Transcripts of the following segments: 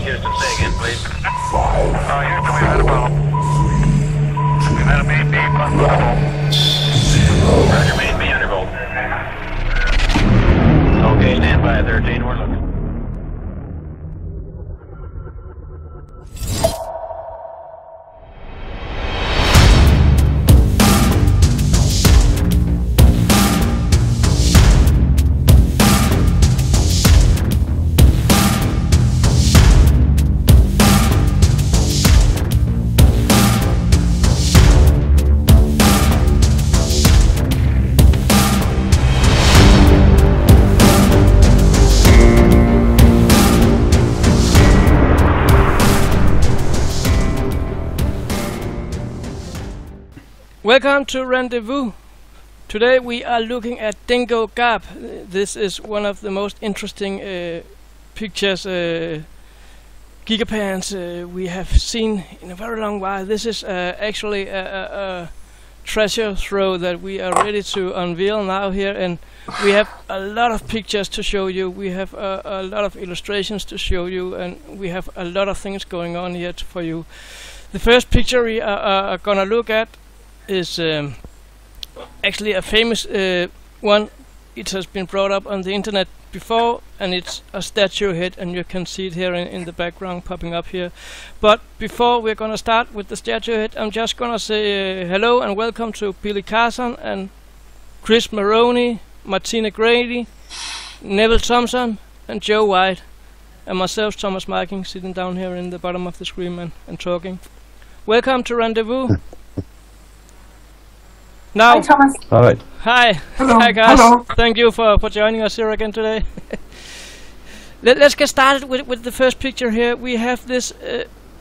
Houston, say again, please. Houston, we've had a problem. We've had a main beam on the level. Roger, main B undervolt. Okay, stand by at 13, we're looking. Welcome to Rendezvous. Today we are looking at Dingo Gap. This is one of the most interesting pictures, gigapans we have seen in a very long while. This is actually a treasure trove that we are ready to unveil now here, and we have a lot of pictures to show you. We have a lot of illustrations to show you, and we have a lot of things going on here for you. The first picture we are gonna look at is actually a famous one. It has been brought up on the internet before, and it's a statue head, and you can see it here in the background popping up here. But before we're gonna start with the statue head, I'm just gonna say hello and welcome to Billy Carson and Chris Maroney, Martina Grady, Neville Thompson and Joe White, and myself, Thomas Marking, sitting down here in the bottom of the screen and talking. Welcome to Rendezvous. Now, hi, Thomas. All right. Hi. Hello. Hi, guys. Hello. Thank you for joining us here again today. Let's get started with the first picture here. We have this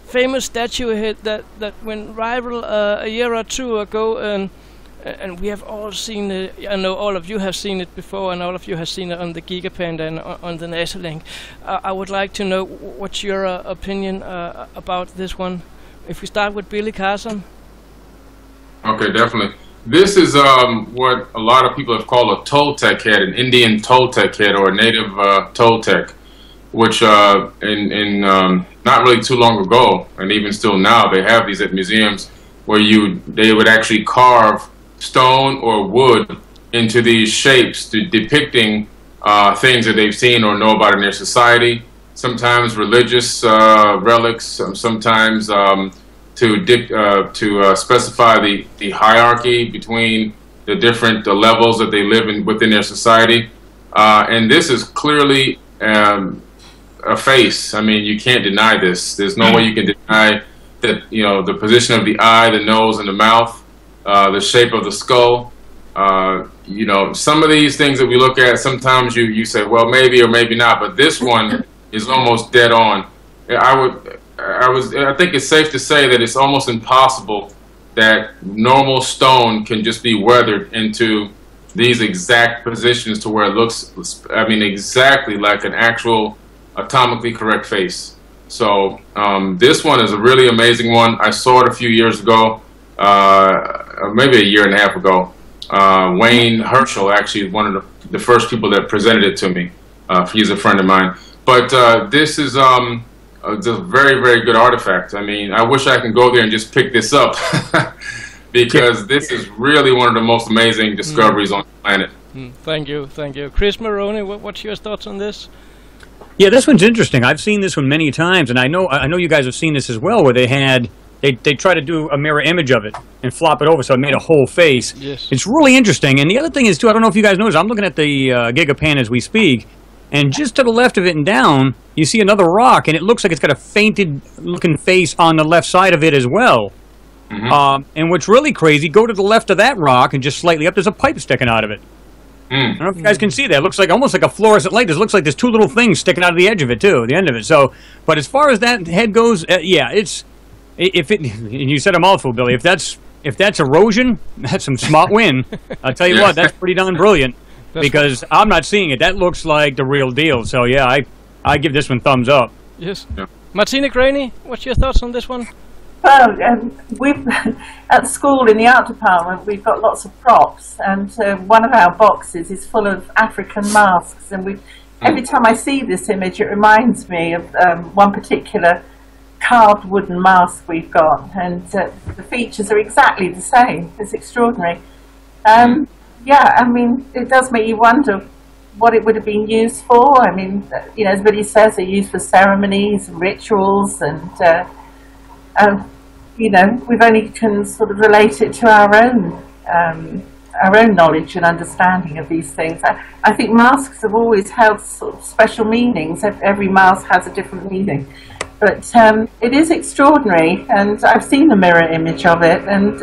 famous statue head that went viral a year or two ago, and we have all seen it. I know all of you have seen it before, and all of you have seen it on the Gigapanda and on the NASA link. I would like to know what's your opinion about this one. If we start with Billy Carson. Okay, definitely. This is what a lot of people have called a Toltec head, an Indian Toltec head, or a native Toltec, which in not really too long ago, and even still now, they have these at museums where they would actually carve stone or wood into these shapes depicting things that they've seen or know about in their society. Sometimes religious relics, sometimes to specify the hierarchy between the different levels that they live in within their society. And this is clearly a face. I mean, you can't deny this. There's no way you can deny that, you know, the position of the eye, the nose, and the mouth, the shape of the skull. You know, some of these things that we look at, sometimes you say, well, maybe or maybe not, but this one is almost dead on. I think it's safe to say that it's almost impossible that normal stone can just be weathered into these exact positions to where it looks, I mean, exactly like an actual atomically correct face. So this one is a really amazing one. I saw it a few years ago, maybe a year and a half ago. Wayne Herschel actually is one of the first people that presented it to me. He's a friend of mine. But this is it's a very, very good artifact. I mean, I wish I could go there and just pick this up because this is really one of the most amazing discoveries on the planet. Thank you, thank you. Chris Maroney, what's your thoughts on this? Yeah, this one's interesting. I've seen this one many times, and I know you guys have seen this as well, where they try to do a mirror image of it and flop it over so it made a whole face. Yes. It's really interesting. And the other thing is, too, I don't know if you guys noticed, I'm looking at the Gigapan as we speak, and just to the left of it and down, you see another rock, and it looks like it's got a fainted-looking face on the left side of it as well. And what's really crazy, go to the left of that rock, and just slightly up, there's a pipe sticking out of it. I don't know if you guys can see that. It looks like almost like a fluorescent light. It looks like there's two little things sticking out of the edge of it, too, the end of it. So, but as far as that head goes, yeah, and you said a mouthful, Billy. If that's erosion, that's some smart win. I'll tell you what, that's pretty darn brilliant. Because I'm not seeing it. That looks like the real deal. So yeah, I give this one thumbs up. Yes. Yeah. Martina Graney, what's your thoughts on this one? Well, we've at school in the art department we've got lots of props, and one of our boxes is full of African masks, and we've every time I see this image, it reminds me of one particular carved wooden mask we've got, and the features are exactly the same. It's extraordinary. Yeah, I mean, it does make you wonder what it would have been used for. I mean, you know, as Billy says, they're used for ceremonies and rituals, and you know, we've only can sort of relate it to our own knowledge and understanding of these things. I think masks have always held sort of special meanings. Every mask has a different meaning, but it is extraordinary, and I've seen the mirror image of it, and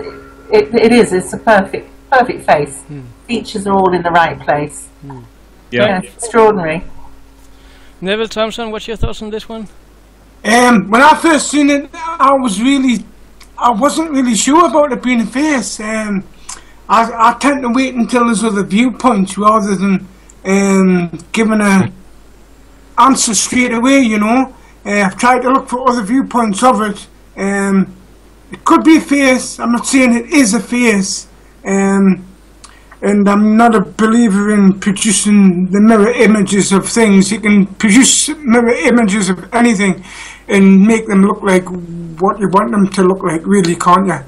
it's a perfect face. Features are all in the right place. Yeah, extraordinary. Neville Thompson, what's your thoughts on this one? When I first seen it, I wasn't really sure about it being a face. I tend to wait until there's other viewpoints rather than giving an answer straight away, you know. I've tried to look for other viewpoints of it. It could be a face. I'm not saying it is a face. And I'm not a believer in producing the mirror images of things. You can produce mirror images of anything and make them look like what you want them to look like, really, can't you?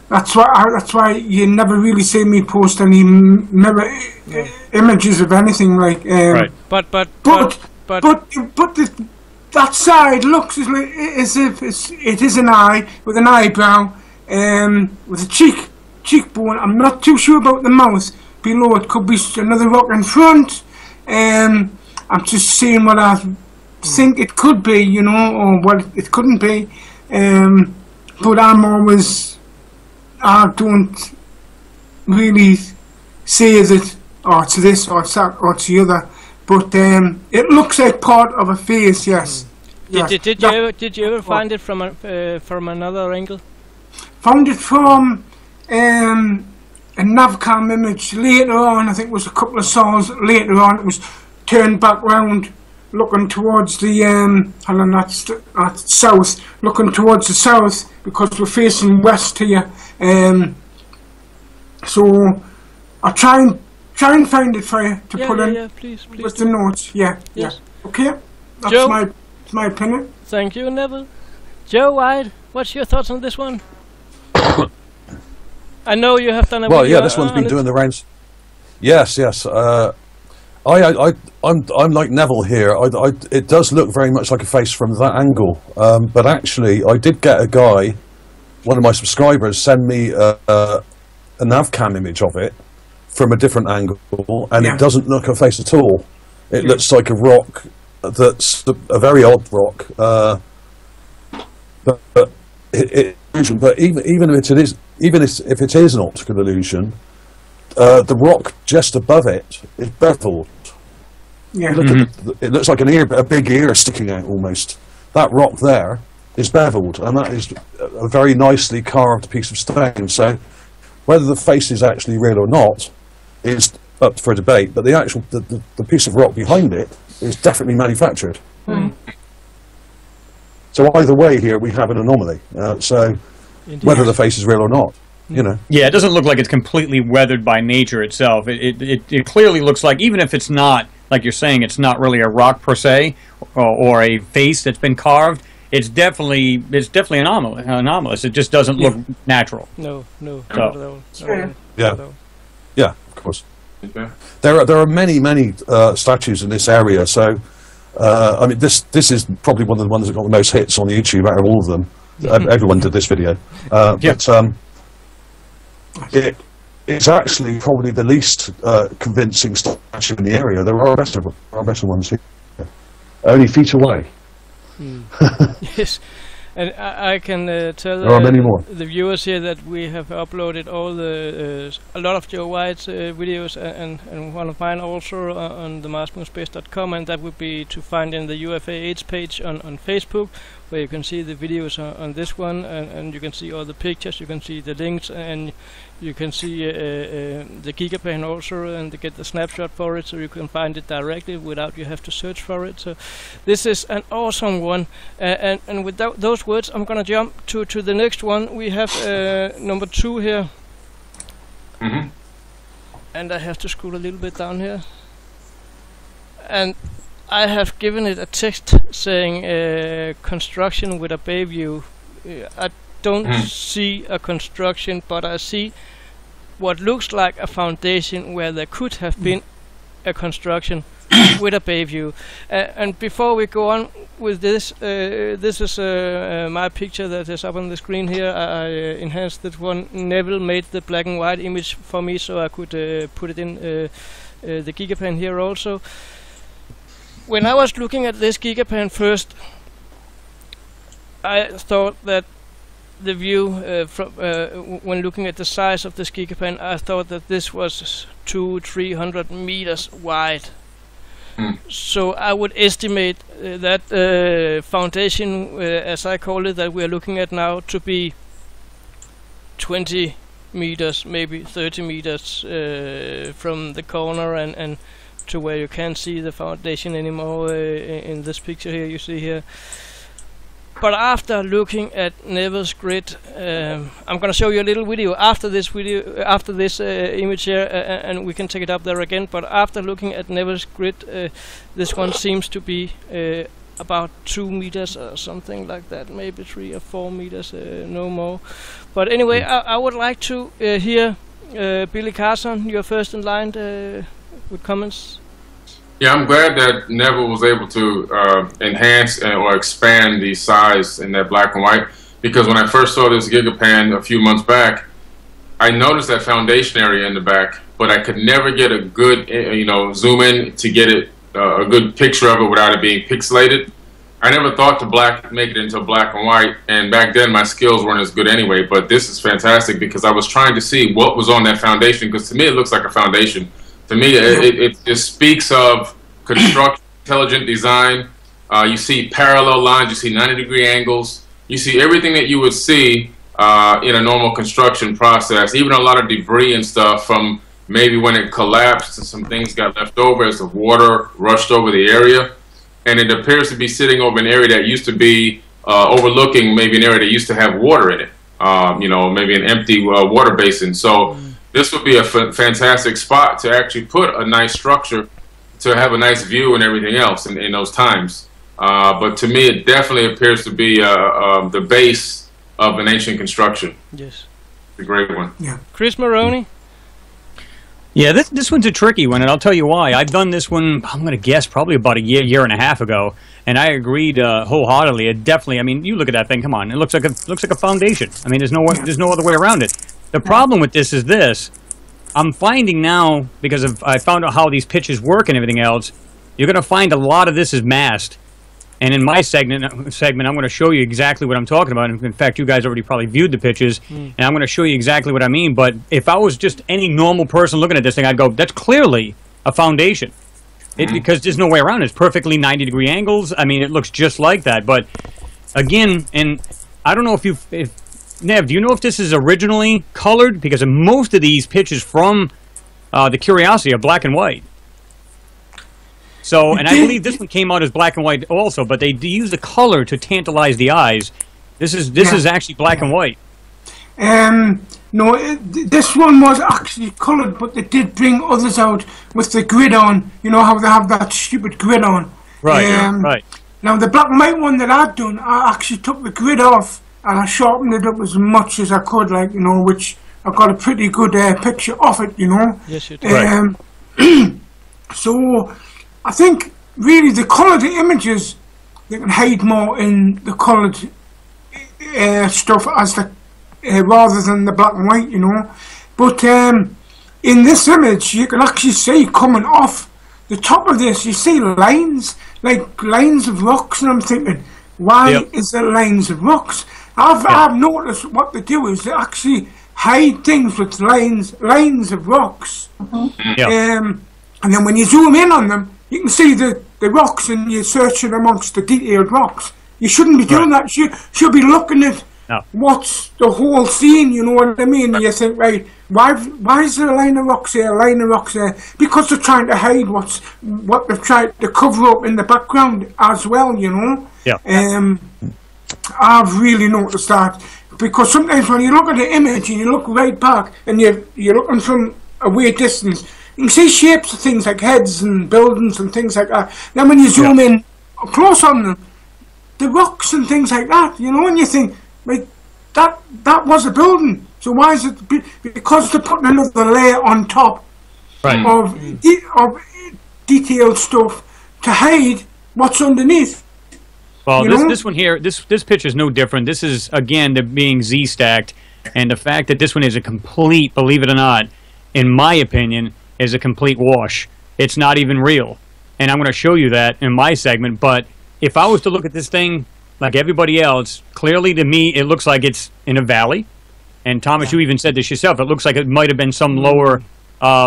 That's why you never really see me post any mirror images of anything like. Right. But that side looks as if it is an eye with an eyebrow, with a cheekbone. I'm not too sure about the mouth below. It could be another rock in front. I'm just saying what I think it could be, you know, or what it couldn't be. But I don't really say that, or it's this, or it's that, or it's the other. But it looks like part of a face, yes. Did you ever find it from another angle? Found it from a navcam image later on. I think it was a couple of saws later on. It was turned back round, looking towards the that's south, looking towards the south because we're facing west here. So I'll try and find it for you to put in please with the notes. Yes. Yeah. Okay. That's Joe? my opinion. Thank you, Neville. Joe White, what's your thoughts on this one? I know you have done a well, video. yeah, this one's been doing the rounds. Yes. I'm like Neville here. It does look very much like a face from that angle. But actually, I did get a guy, one of my subscribers, send me a navcam image of it from a different angle, and it doesn't look a face at all. It looks like a rock that's a very odd rock. But even if it is an optical illusion, the rock just above it is beveled. Yeah. Look at it looks like a big ear sticking out almost. That rock there is beveled, and that is a very nicely carved piece of stone. So whether the face is actually real or not is up for debate, but the piece of rock behind it is definitely manufactured. So either way here we have an anomaly. So whether the face is real or not, you know. Yeah, it doesn't look like it's completely weathered by nature itself. It clearly looks like, even if it's not, like you're saying, it's not really a rock per se, or a face that's been carved, it's definitely anomalous. It just doesn't look natural. No, So. not at all. Sure. Yeah, of course. Okay. There are many statues in this area. So I mean, this is probably one of the ones that got the most hits on YouTube out of all of them. Everyone did this video, but it's actually probably the least convincing statue in the area. There are better ones here, only feet away. Yes, and I can tell there are many more. The viewers here that we have uploaded all a lot of Joe White's videos and one of mine also on the marsmoonspace.com, and that would be to find in the UFA8's page on Facebook, where you can see the videos on this one, and you can see all the pictures, you can see the links, and you can see the Gigapan also, and get the snapshot for it, so you can find it directly without you have to search for it. So this is an awesome one, and with those words I'm gonna jump to the next one. We have number 2 here, and I have to scroll a little bit down here. and I have given it a text saying construction with a bay view. I don't see a construction, but I see what looks like a foundation where there could have been a construction with a bay view. And before we go on with this, this is my picture that is up on the screen here. I enhanced that one. Neville made the black and white image for me, so I could put it in the Gigapan here also. When I was looking at this Gigapan first, I thought that the view from when looking at the size of this Gigapan, I thought that this was 200-300 meters wide. So I would estimate that foundation, as I call it, that we are looking at now, to be 20 meters, maybe 30 meters from the corner and to where you can't see the foundation anymore in this picture here you see here. But after looking at Neville's grid, I'm going to show you a little video after this image here, and we can take it up there again. But after looking at Neville's grid, this one seems to be about 2 meters or something like that, maybe 3 or 4 meters, no more. But anyway, I would like to hear Billy Carson. You're first in line with comments. Yeah, I'm glad that Neville was able to enhance or expand the size in that black and white, because when I first saw this Gigapan a few months back, I noticed that foundation area in the back, but I could never get a good, zoom in to get it a good picture of it without it being pixelated. I never thought to make it into black and white, and back then my skills weren't as good anyway, but this is fantastic because I was trying to see what was on that foundation, because to me it looks like a foundation. To me, it just speaks of construction, intelligent design. You see parallel lines, you see 90-degree angles, you see everything that you would see in a normal construction process, even a lot of debris and stuff from maybe when it collapsed and some things got left over as the water rushed over the area. And it appears to be sitting over an area that used to be overlooking maybe an area that used to have water in it, maybe an empty water basin. So this would be a fantastic spot to actually put a nice structure to have a nice view and everything else in those times. But to me, it definitely appears to be the base of an ancient construction. Yes. A great one. Yeah. Chris Maroney? Yeah, this one's a tricky one, and I'll tell you why. I've done this one, I'm going to guess, probably about a year and a half ago, and I agreed wholeheartedly. It definitely, I mean, you look at that thing, come on, it looks like a foundation. I mean, there's no other way around it. The problem with this is this. I'm finding now, because I found out how these pitches work and everything else, you're going to find a lot of this is masked. And in my segment, I'm going to show you exactly what I'm talking about. In fact, you guys already probably viewed the pitches, and I'm going to show you exactly what I mean. But if I was just any normal person looking at this thing, I'd go, that's clearly a foundation. Because there's no way around it. It's perfectly 90-degree angles. I mean, it looks just like that. But again, and I don't know if Nev, do you know if this is originally colored? Because most of these pitches from the Curiosity are black and white. So, and I believe this one came out as black and white also, but they use the color to tantalize the eyes. This is actually black and white. No, this one was actually coloured, but they did bring others out with the grid on. You know how they have that stupid grid on. Right, right. Now, the black and white one that I'd done, I actually took the grid off and I sharpened it up as much as I could, like, which I got a pretty good picture of it, Yes, you did. So, I think, really, the coloured images, they can hide more in the coloured stuff as the rather than the black and white, But in this image, you can actually see coming off the top of this, you see lines, like lines of rocks, and I'm thinking, why is there lines of rocks? I've noticed what they do is they actually hide things with lines of rocks. And then when you zoom in on them, you can see the rocks, and you're searching amongst the detailed rocks. You shouldn't be doing that. You should be looking at what's the whole scene, you know what I mean? You think, right, why is there a line of rocks here, a line of rocks there? Because they're trying to hide what they've tried to cover up in the background as well, I've really noticed that, because sometimes when you look at the image and you look right back and you're looking from a way distance, you can see shapes of things like heads and buildings and things like that. Then when you zoom in close on them, the rocks and things like that, you know, and you think, like, that was a building. So why is it? Because they're putting another layer on top of detailed stuff to hide what's underneath. Well, this one here, this picture is no different. This is, again, the being Z-stacked, and the fact that this one is a complete, believe it or not, in my opinion, is a complete wash. It's not even real. And I'm going to show you that in my segment, but if I was to look at this thing like everybody else, clearly to me it looks like it's in a valley. And Thomas, you even said this yourself, it looks like it might have been some lower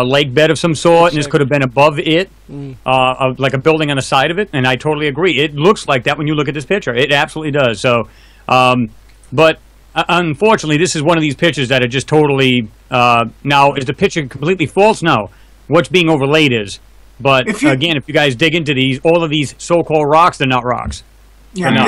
lake bed of some sort, and this could have been above it, like a building on the side of it, and I totally agree. It looks like that when you look at this picture. It absolutely does. So, but unfortunately, this is one of these pictures that are just totally, now, is the picture completely false? No. What's being overlaid is. But, again, if you guys dig into these, all of these so-called rocks, they're not rocks. Yeah, no.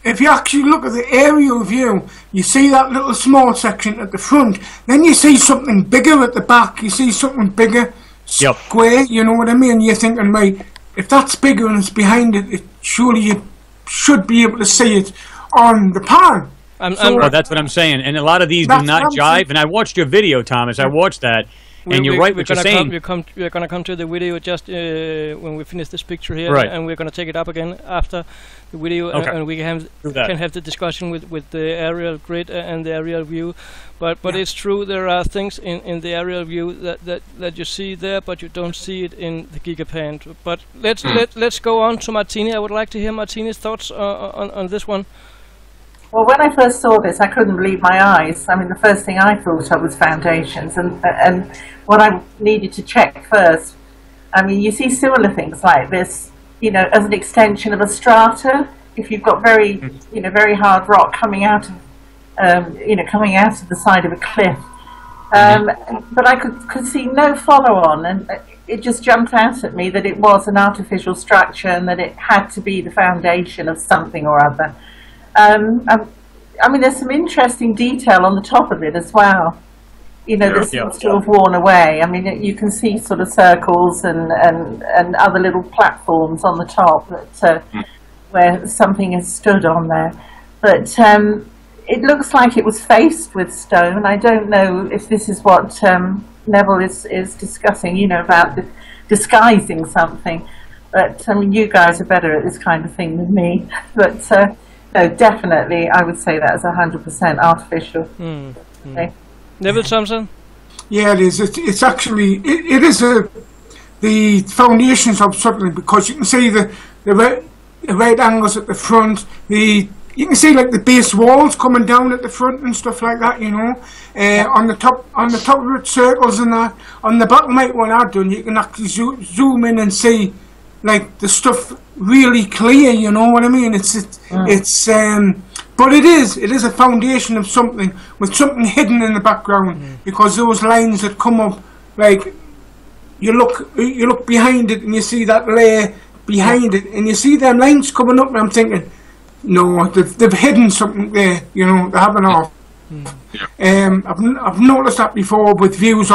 If you actually look at the aerial view, you see that little small section at the front, then you see something bigger at the back, you see something bigger, square, you know what I mean? You're thinking, right, if that's bigger and it's behind it, surely you should be able to see it on the pan. Well, that's what I'm saying, and a lot of these do not jive, and I watched your video, Thomas, I watched that. And you're right what you're saying. We're going to come to the video just when we finish this picture here, and we're going to take it up again after the video, and we can have the discussion with the aerial grid and the aerial view. But it's true, there are things in the aerial view that you see there, but you don't see it in the Gigapan. But let's go on to Martini. I would like to hear Martini's thoughts on this one. Well, when I first saw this, I couldn't believe my eyes. I mean, the first thing I thought of was foundations, and what I needed to check first. I mean, you see similar things like this, you know, as an extension of a strata. If you've got very hard rock coming out of, coming out of the side of a cliff, but I could see no follow-on, and it just jumped out at me that it was an artificial structure and that it had to be the foundation of something or other. I mean, there's some interesting detail on the top of it as well. You know, this seems to have worn away. I mean, you can see sort of circles and other little platforms on the top that where something has stood on there. But it looks like it was faced with stone. I don't know if this is what Neville is discussing, you know, about disguising something. But, I mean, you guys are better at this kind of thing than me. But... no, definitely, I would say that is 100% artificial. Okay. Neville Thompson? Yeah, it is. It's actually, it is the foundations of something, because you can see the right angles at the front, you can see like the base walls coming down at the front and stuff like that, you know. On the top of it, circles and that. On the bottom right one I've done, you can actually zoom in and see like the stuff really clear, you know what I mean? But it is a foundation of something with something hidden in the background, because those lines that come up, like you look behind it and you see that layer behind it, and you see them lines coming up, and I'm thinking, no, they've hidden something there, you know, they haven't off. I've noticed that before with views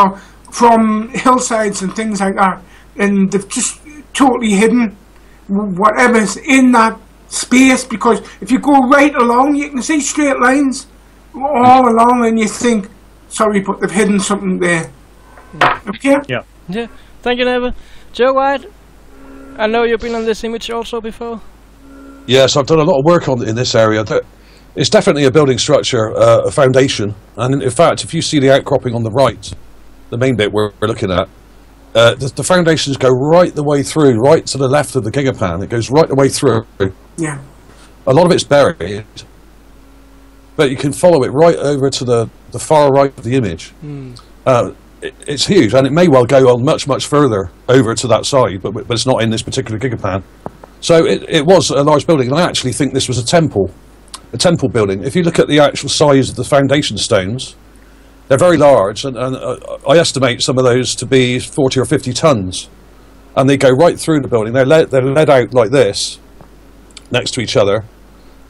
from hillsides and things like that, and they've just totally hidden whatever's in that space, because if you go right along, you can see straight lines all along, and you think, sorry, but they've hidden something there. Okay? Yeah. Thank you, Neville. Joe White, I know you've been on this image also before. Yes, I've done a lot of work in this area. It's definitely a building structure, a foundation, and in fact, if you see the outcropping on the right, the main bit we're looking at, the foundations go right the way through, right to the left of the Gigapan. It goes right the way through. Yeah. A lot of it's buried, but you can follow it right over to the far right of the image. It's huge, and it may well go on much further over to that side, but it's not in this particular Gigapan. So it was a large building, and I actually think this was a temple building. If you look at the actual size of the foundation stones, they're very large, and I estimate some of those to be 40 or 50 tons, and they go right through the building. They're led out like this, next to each other,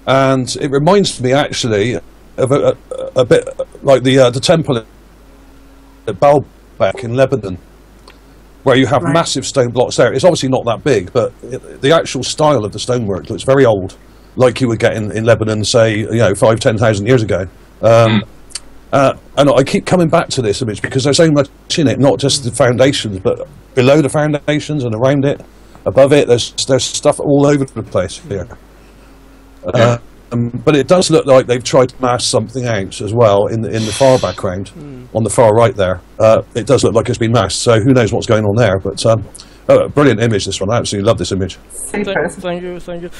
and it reminds me actually of a bit like the temple at Baalbek in Lebanon. where you have Right. massive stone blocks there. It's obviously not that big, but the actual style of the stonework looks very old, like you would get in Lebanon, say, 5,000-10,000 years ago. And I keep coming back to this image because there's so much in it, not just the foundations, but below the foundations and around it, above it. There's stuff all over the place here. But it does look like they've tried to mask something out as well in the far background, on the far right there. It does look like it's been masked, so who knows what's going on there. But brilliant image, this one. I absolutely love this image. Super. Thank you.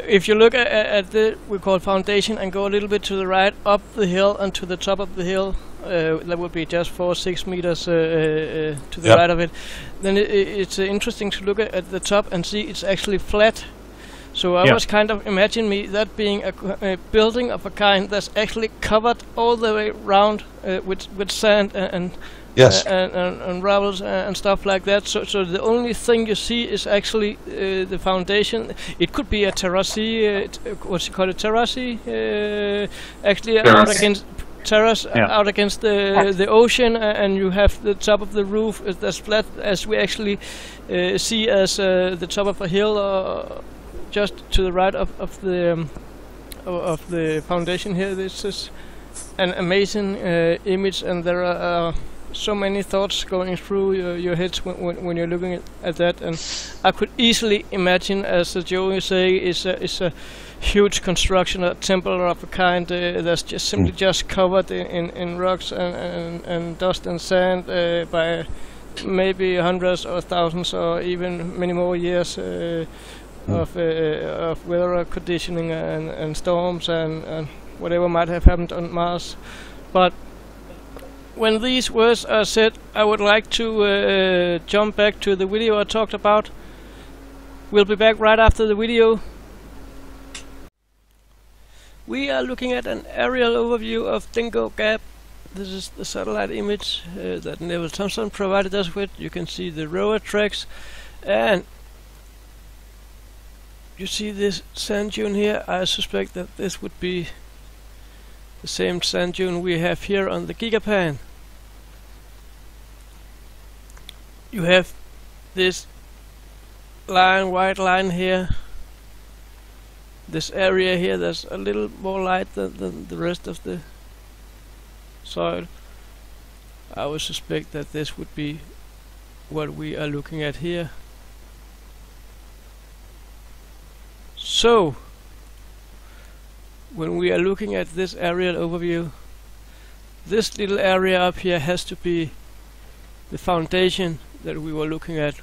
If you look at the we call foundation and go a little bit to the right, up the hill and to the top of the hill, that would be just 4-6 meters to the right of it. Then it's interesting to look at the top and see it's actually flat. So I was kind of imagine me that being a building of a kind that's actually covered all the way round with sand and rubbles and stuff like that. So the only thing you see is actually the foundation. It could be a terrace, what's it called, a terrace? Actually out against terrace out against the ocean, and you have the top of the roof as flat as we actually see as the top of a hill. Just to the right of the foundation here. This is an amazing image, and there are so many thoughts going through your heads when you're looking at that. And I could easily imagine, as Joe is saying, is a huge construction, a temple of a kind that's just simply just covered in rocks and dust and sand by maybe hundreds or thousands or even many more years. Of weather conditioning and storms and whatever might have happened on Mars. But when these words are said, I would like to jump back to the video I talked about. We'll be back right after the video. We are looking at an aerial overview of Dingo Gap. This is the satellite image that Neville Thompson provided us with. You can see the rover tracks, and you see this sand dune here. I suspect that this would be the same sand dune we have here on the Gigapan. You have this white line here. This area here, there's a little more light than the rest of the soil. I would suspect that this would be what we are looking at here. So, when we are looking at this aerial overview, this little area up here has to be the foundation that we were looking at.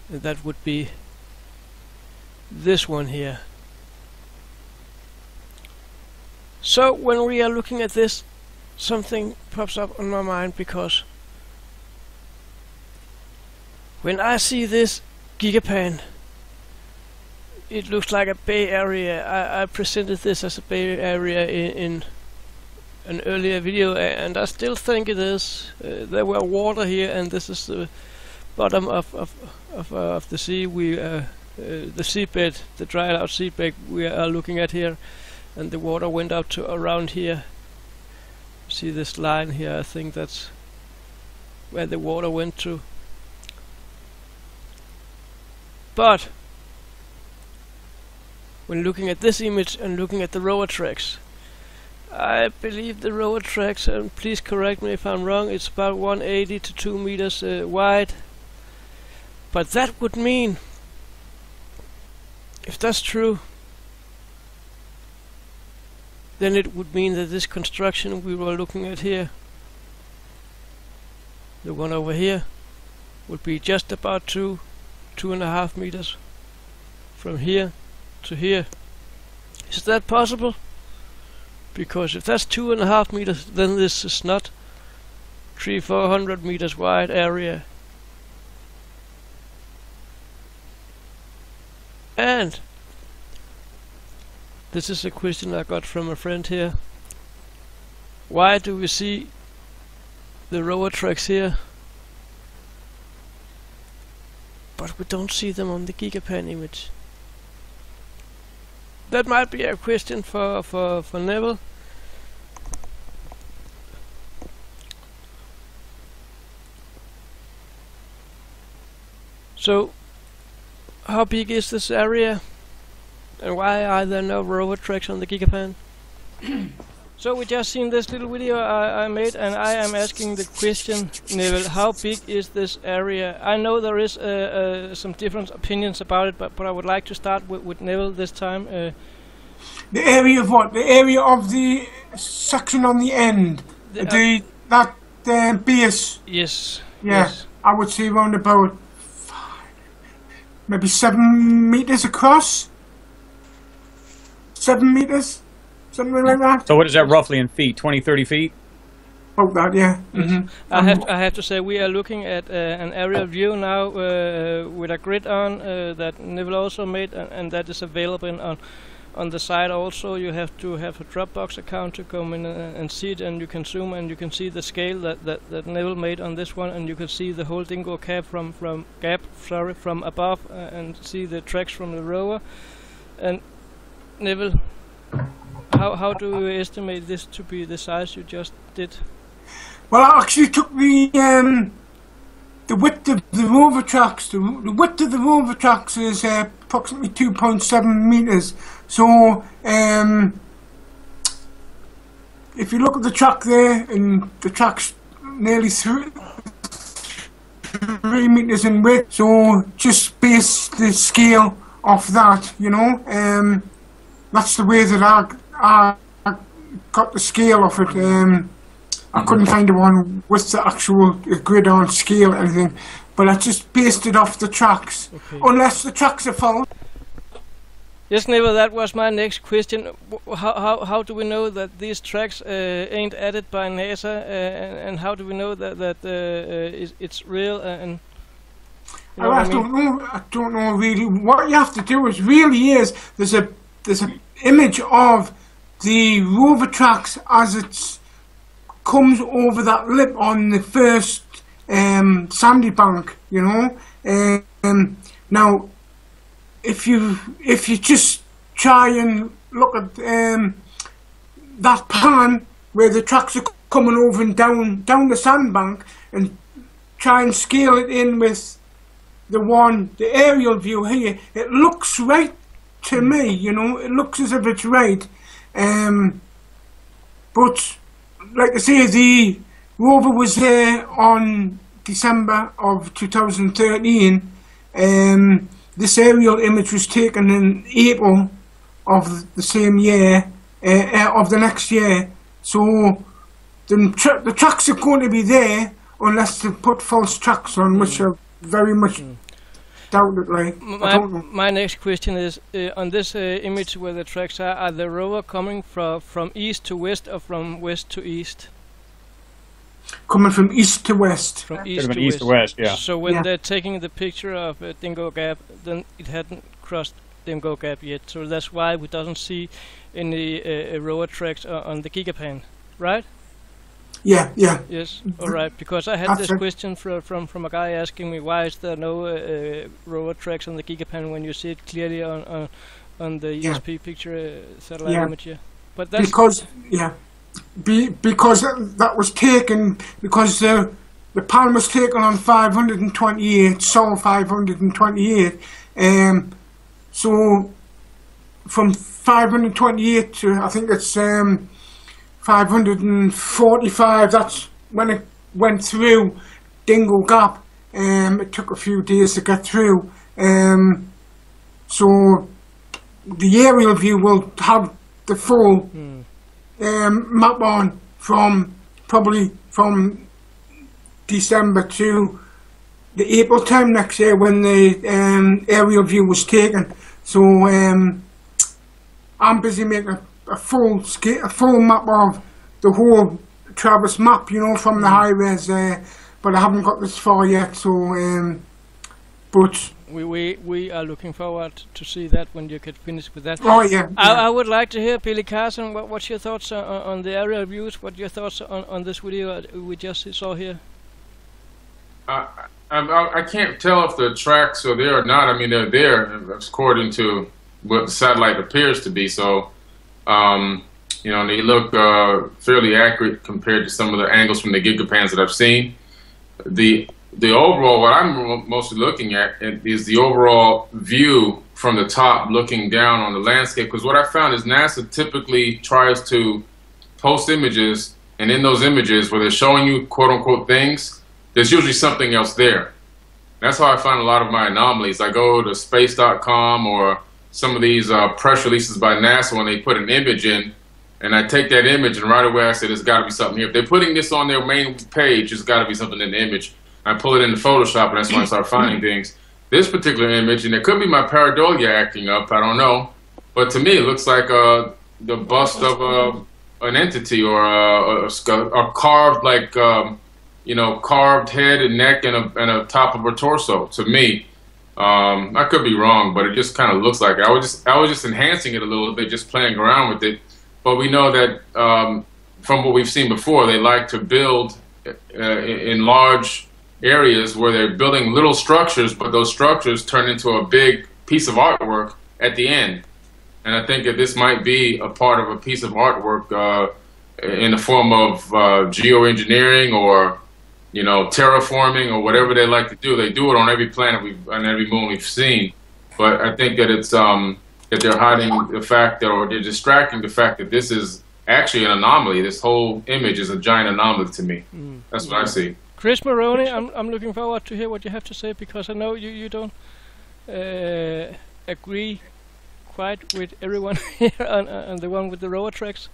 And that would be this one here. So, when we are looking at this, something pops up on my mind, because when I see this Gigapan, it looks like a bay area. I presented this as a bay area in an earlier video, and I still think it is. There were water here, and this is the bottom of the sea. The seabed, the dried out seabed we are looking at here, and the water went up to around here. See this line here? I think that's where the water went to. But when looking at this image and looking at the rover tracks, I believe the rover tracks, and please correct me if I'm wrong, it's about 180 to 2 meters wide. But that would mean, if that's true, then it would mean that this construction we were looking at here, the one over here, would be just about 2.5 meters from here to here. Is that possible? Because if that's 2.5 meters, then this is not 300-400 meters wide area. And this is a question I got from a friend here. Why do we see the rover tracks here, but we don't see them on the Gigapan image? That might be a question for Neville. So, how big is this area, and why are there no rover tracks on the Gigapan? So we just seen this little video I made, and I am asking the question, Neville, how big is this area? I know there is some different opinions about it, but I would like to start with Neville this time. The area of what? The area of the section on the end? That base? Yes. Yeah, yes. I would say around about maybe 7 meters across. 7 meters? Something like that. So what is that roughly in feet? 20, 30 feet? About that, yeah. Mm-hmm. I have to say we are looking at an aerial view now with a grid on that Neville also made, and that is available on the site also. You have to have a Dropbox account to come in and see it, and you can zoom and you can see the scale that Neville made on this one, and you can see the whole Dingo Gap from above and see the tracks from the rover. And Neville, how do you estimate this to be the size you just did? Well, I actually took the width of the rover tracks. The width of the rover tracks is approximately 2.7 meters. So, if you look at the track there, and the track's nearly 3 meters in width, so just base the scale off that, you know. That's the way that I got the scale of it. I couldn't find the one with the actual grid on scale or anything, but I just based it off the tracks, unless the tracks are full. Yes, Neville, that was my next question. How do we know that these tracks ain't added by NASA, and how do we know that it's real? And you know I don't know really. What you have to do is there's an image of the rover tracks as it comes over that lip on the first sandy bank, you know. Now, if you just try and look at that pan where the tracks are coming over and down the sandbank, and try and scale it in with the aerial view here, it looks right to me, you know. It looks as if it's right, but like I say, the rover was there on December of 2013. This aerial image was taken in April of the same year, of the next year. So the tracks are going to be there unless they put false tracks on, which are very much doubted. Like, my next question is, on this image where the tracks are the rover coming from east to west or from west to east? Coming from east to west. From east to west, yeah. So when they're taking the picture of Dingo Gap, then it hadn't crossed Dingo Gap yet. So that's why we doesn't see any rover tracks on the Gigapan, right? Yeah. Yes, all right. Because I had this question from a guy asking me, why is there no rover tracks on the Gigapan when you see it clearly on the ESP picture satellite image here? But that's because that was taken, because the pan was taken on 528, Sol 528. So from 528 to, I think it's 545, that's when it went through Dingo Gap. It took a few days to get through. So the aerial view will have the full map on probably from December to the April time next year when the aerial view was taken. So I'm busy making a full map of the whole Travis map, you know, from the highways, but I haven't got this far yet. So, but we are looking forward to see that when you get finished with that. Oh yeah. I would like to hear, Billy Carson, what's your thoughts on the aerial views? What your thoughts on this video we just saw here? I can't tell if the tracks are there or not. I mean, they're there according to what the satellite appears to be. So, you know, they look fairly accurate compared to some of the angles from the Gigapans that I've seen. The the overall, what I'm mostly looking at is the overall view from the top looking down on the landscape. Because what I found is NASA typically tries to post images, and in those images where they're showing you quote unquote things, there's usually something else there. That's how I find a lot of my anomalies. I go to space.com or some of these press releases by NASA when they put an image in, and I take that image and right away I say there's got to be something here. If they're putting this on their main page, there's got to be something in the image. I pull it into Photoshop, and that's when I start finding things. This particular image, and it could be my pareidolia acting up, I don't know, but to me it looks like the bust of an entity or a carved, like carved head and neck and a top of a torso. To me, I could be wrong, but it just kind of looks like it. I was just enhancing it a little bit, just playing around with it. But we know that from what we've seen before, they like to build in large areas where they're building little structures, but those structures turn into a big piece of artwork at the end. And I think that this might be a part of a piece of artwork in the form of geoengineering or terraforming or whatever they like to do. They do it on every planet on every moon we've seen. But I think that it's that they're hiding the fact that, or they're distracting the fact that this is actually an anomaly. This whole image is a giant anomaly to me. That's what I see. Chris Maroney, I'm looking forward to hear what you have to say, because I know you don't agree quite with everyone here on the one with the rover tracks.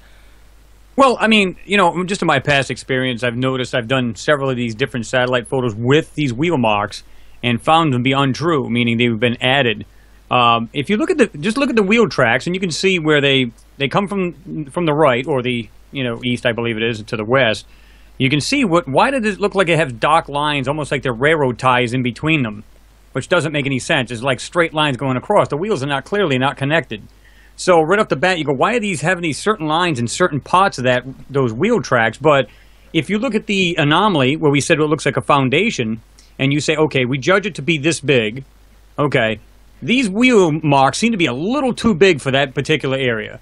Well, I mean, just in my past experience, I've noticed I've done several of these different satellite photos with these wheel marks and found them to be untrue, meaning they've been added. If you look at just look at the wheel tracks, and you can see where they come from the right, or the east, I believe it is, to the west. You can see why does it look like it has dark lines, almost like the railroad ties in between them, which doesn't make any sense. It's like straight lines going across. The wheels are clearly not connected. So right off the bat, you go, why are these having these certain lines in certain parts of those wheel tracks? But if you look at the anomaly where we said it looks like a foundation, and you say, okay, we judge it to be this big, okay, these wheel marks seem to be a little too big for that particular area.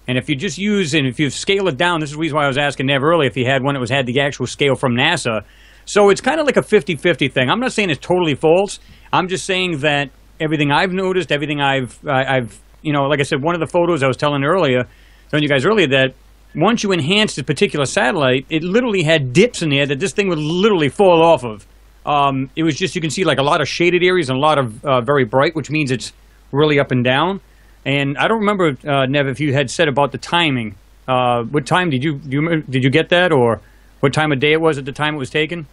And if you just if you scale it down, this is the reason why I was asking Nev earlier if he had one that had the actual scale from NASA. So it's kind of like a 50-50 thing. I'm not saying it's totally false. I'm just saying that everything I've noticed, everything I've like I said, one of the photos I was telling you guys earlier, that once you enhance this particular satellite, it literally had dips in there that this thing would literally fall off of. It was just, you can see like a lot of shaded areas and a lot of very bright, which means it's really up and down. And I don't remember, Nev, if you had said about the timing. What time did you get that, or what time of day it was at the time it was taken?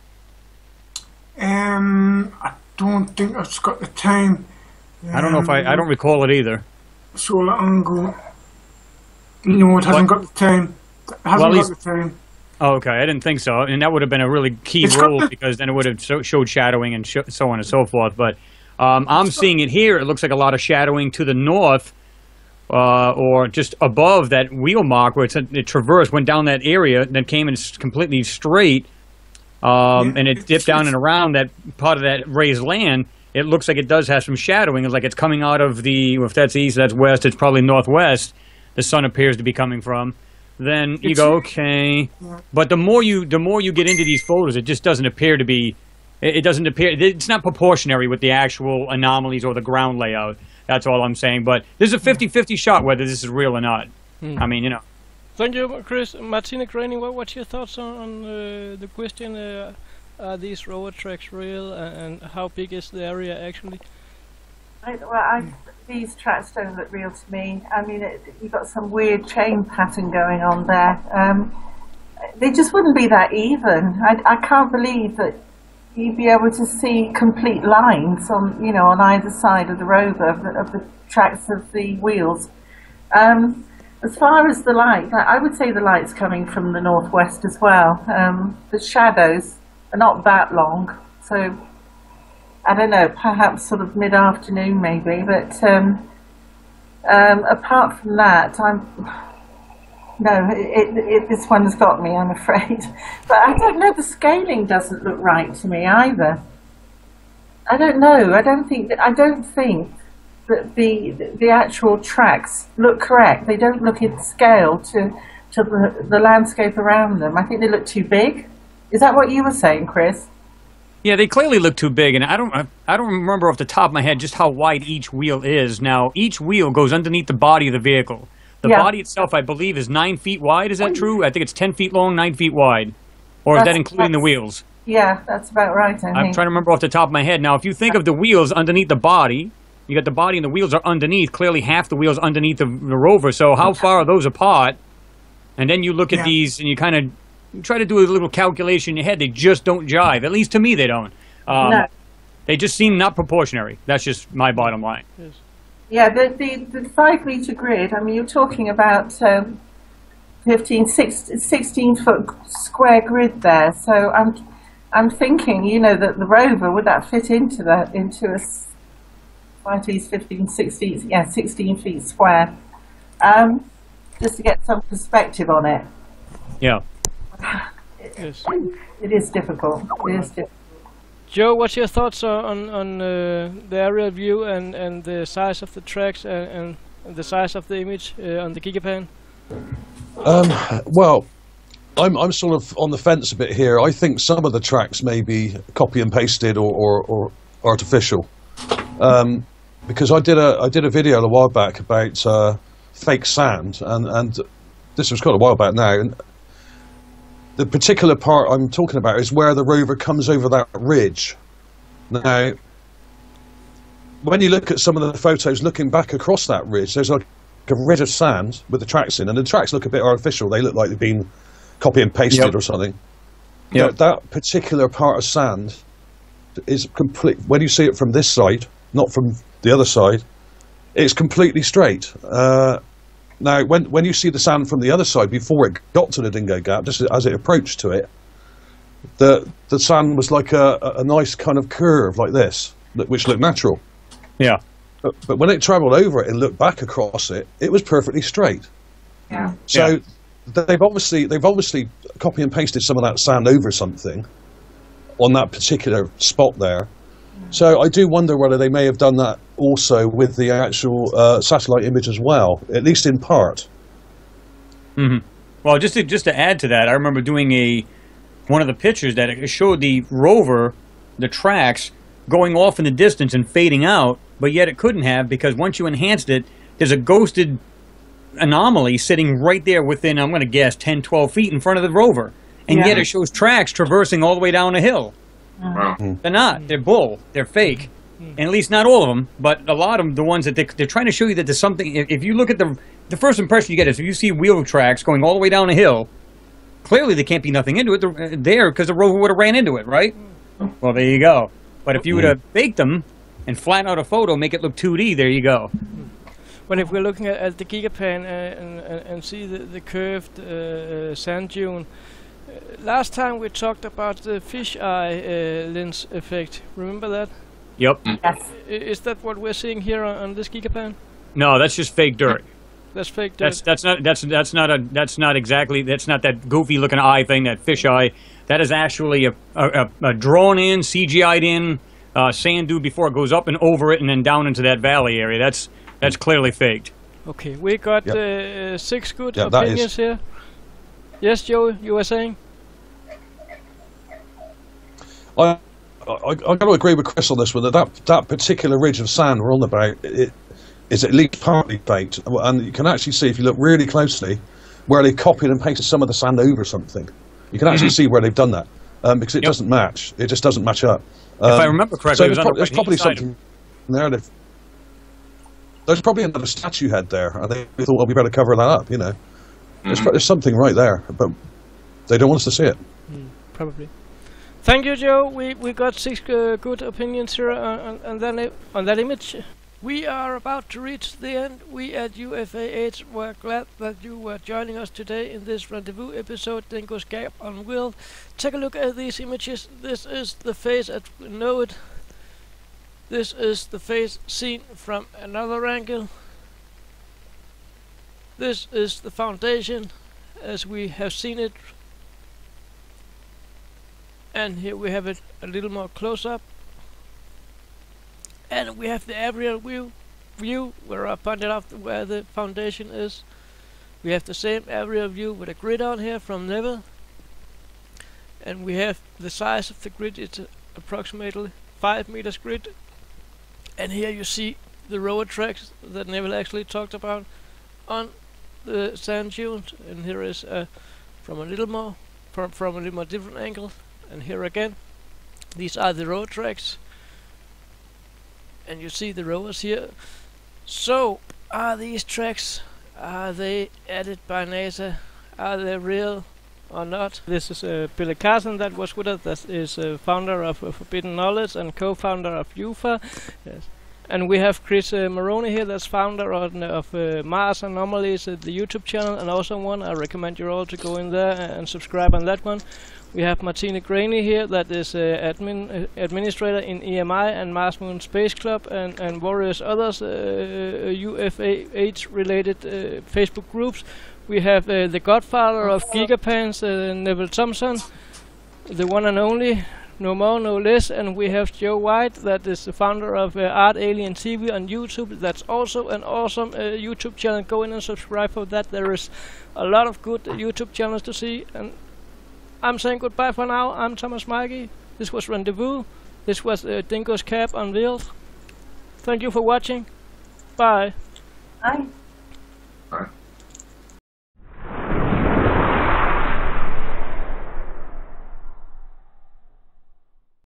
I don't think I've got the time. I don't know if I don't recall it either. Solar angle. No, it hasn't got the time. It hasn't got the time. Oh, okay, I didn't think so, and that would have been a really key rule, because then it would have showed shadowing and so on and so forth. But I'm seeing it here. It looks like a lot of shadowing to the north, or just above that wheel mark where it traversed, went down that area, then came in completely straight, and it dipped down and around that part of that raised land. It looks like it does have some shadowing. It's like it's coming out of if that's east, that's west, it's probably northwest. The sun appears to be coming from. Then you go, okay. But the more you get into these photos, it just doesn't appear to be. It doesn't appear. It's not proportionary with the actual anomalies or the ground layout. That's all I'm saying. But there's a 50-50 shot whether this is real or not. I mean, Thank you, Chris. Martina Graney, what's your thoughts on the question? Are these rover tracks real, and how big is the area actually? These tracks don't look real to me. I mean, you've got some weird chain pattern going on there. They just wouldn't be that even. I can't believe that you'd be able to see complete lines on either side of the rover of the tracks of the wheels. As far as the light, I would say the light's coming from the northwest as well. The shadows are not that long, so I don't know, perhaps sort of mid-afternoon maybe, but apart from that, this one's got me, I'm afraid. But I don't know, the scaling doesn't look right to me either. I don't know, I don't think that the actual tracks look correct. They don't look in scale to the landscape around them. I think they look too big. Is that what you were saying, Chris? Yeah, they clearly look too big, and I don't remember off the top of my head just how wide each wheel is. Now, each wheel goes underneath the body of the vehicle. The body itself, I believe, is 9 feet wide. Is that true? I think it's 10 feet long, 9 feet wide. Or is that including the wheels? Yeah, that's about right, I think. I'm trying to remember off the top of my head. Now, if you think of the wheels underneath the body, you got the body and the wheels are underneath. Clearly, half the wheels underneath the Rover. So how far are those apart? And then you look at these and you kind of try to do a little calculation in your head. They just don't jive. At least to me, they don't. No. They just seem not proportionary. That's just my bottom line. Yes. Yeah, the 5 meter grid, I mean, you're talking about 16 foot square grid there. So I'm thinking, you know, that the Rover, would that fit into a 16 feet square? Just to get some perspective on it. Yeah. Yes. It is difficult. It is difficult. Joe, what's your thoughts on the aerial view and the size of the tracks and the size of the image on the Gigapan? Well, I'm sort of on the fence a bit here. I think some of the tracks may be copy and pasted or artificial, because I did a video a while back about fake sand, and this was quite a while back now. And the particular part I'm talking about is where the Rover comes over that ridge. Now, when you look at some of the photos looking back across that ridge, there's like a ridge of sand with the tracks in, and the tracks look a bit artificial. They look like they've been copy and pasted or something. Yep. That particular part of sand is complete. When you see it from this side, not from the other side, it's completely straight. Now, when you see the sand from the other side, before it got to the Dingo Gap, just as it approached to it, the sand was like a nice kind of curve like this, which looked natural. Yeah. But when it travelled over it and looked back across it, it was perfectly straight. Yeah. So they've obviously copy and pasted some of that sand over something on that particular spot there. So I do wonder whether they may have done that also with the actual satellite image as well, at least in part. Mm-hmm. Well, just to add to that, I remember doing one of the pictures that showed the Rover, the tracks, going off in the distance and fading out, but yet it couldn't have, because once you enhanced it, there's a ghosted anomaly sitting right there within, I'm going to guess, 10, 12 feet in front of the Rover. And yet it shows tracks traversing all the way down a hill. Wow. They're not. They're bull. They're fake. And at least not all of them, but a lot of them, the ones that they're trying to show you that there's something. If you look at the first impression you get is if you see wheel tracks going all the way down a hill, clearly there can't be nothing into it there, because the Rover would have ran into it, right? Well, there you go. But if you would have baked them and flatten out a photo, make it look 2D, there you go. Well, if we're looking at the Gigapan and see the curved sand dune, last time we talked about the fisheye lens effect. Remember that? Yep. Yes. Is that what we're seeing here on this Gigapan? No, that's just fake dirt. That's fake dirt. That's not that goofy looking eye thing, that fisheye. That is actually a drawn in, CGI'd in sand dune before it goes up and over it and then down into that valley area. That's clearly faked. Okay, we got 6 good that opinions here. Yes, Joe, you were saying? I got to agree with Chris on this one, that particular ridge of sand we're on about it is at least partly baked, and you can actually see, if you look really closely, where they copied and pasted some of the sand over something. You can actually see where they've done that, because it doesn't match. It just doesn't match up. If I remember correctly, so it was on the there's probably right-hand side something there. There's probably another statue head there, and they thought, well, we better cover that up, you know. There's something right there, but they don't want us to see it. Probably. Thank you, Joe. We got 6 good opinions here on that image. We are about to reach the end. We at UFAH were glad that you were joining us today in this rendezvous episode, Dingo Gap Unveiled. Take a look at these images. This is the face as we know it. This is the face seen from another angle. This is the foundation as we have seen it. And here we have it a little more close up. And we have the aerial view where I pointed out where the foundation is. We have the same aerial view with a grid on here from level. And we have the size of the grid. It's approximately 5 meters grid. And here you see the rower tracks that Neville actually talked about on the sand dunes. And here is from a little more different angle. And here again, these are the rower tracks. And you see the rowers here. So, are these tracks, are they added by NASA? Are they real or not? This is Billy Carson that was with us. That is founder of Forbidden Knowledge and co-founder of UFA. Yes. And we have Chris Maroney here, that's founder of Mars Anomalies, the YouTube channel, and also one. I recommend you all to go in there and subscribe on that one. We have Martina Graney here, that is administrator in EMI and Mars Moon Space Club, and various others UFH related Facebook groups. We have the godfather of Gigapans, Neville Thompson, the one and only, no more, no less. And we have Joe White, that is the founder of Art Alien TV on YouTube. That's also an awesome YouTube channel. Go in and subscribe for that. There is a lot of good YouTube channels to see. And I'm saying goodbye for now. I'm Thomas Mikey. This was Rendezvous. This was Dingo's Gap Unveiled. Thank you for watching. Bye. Bye.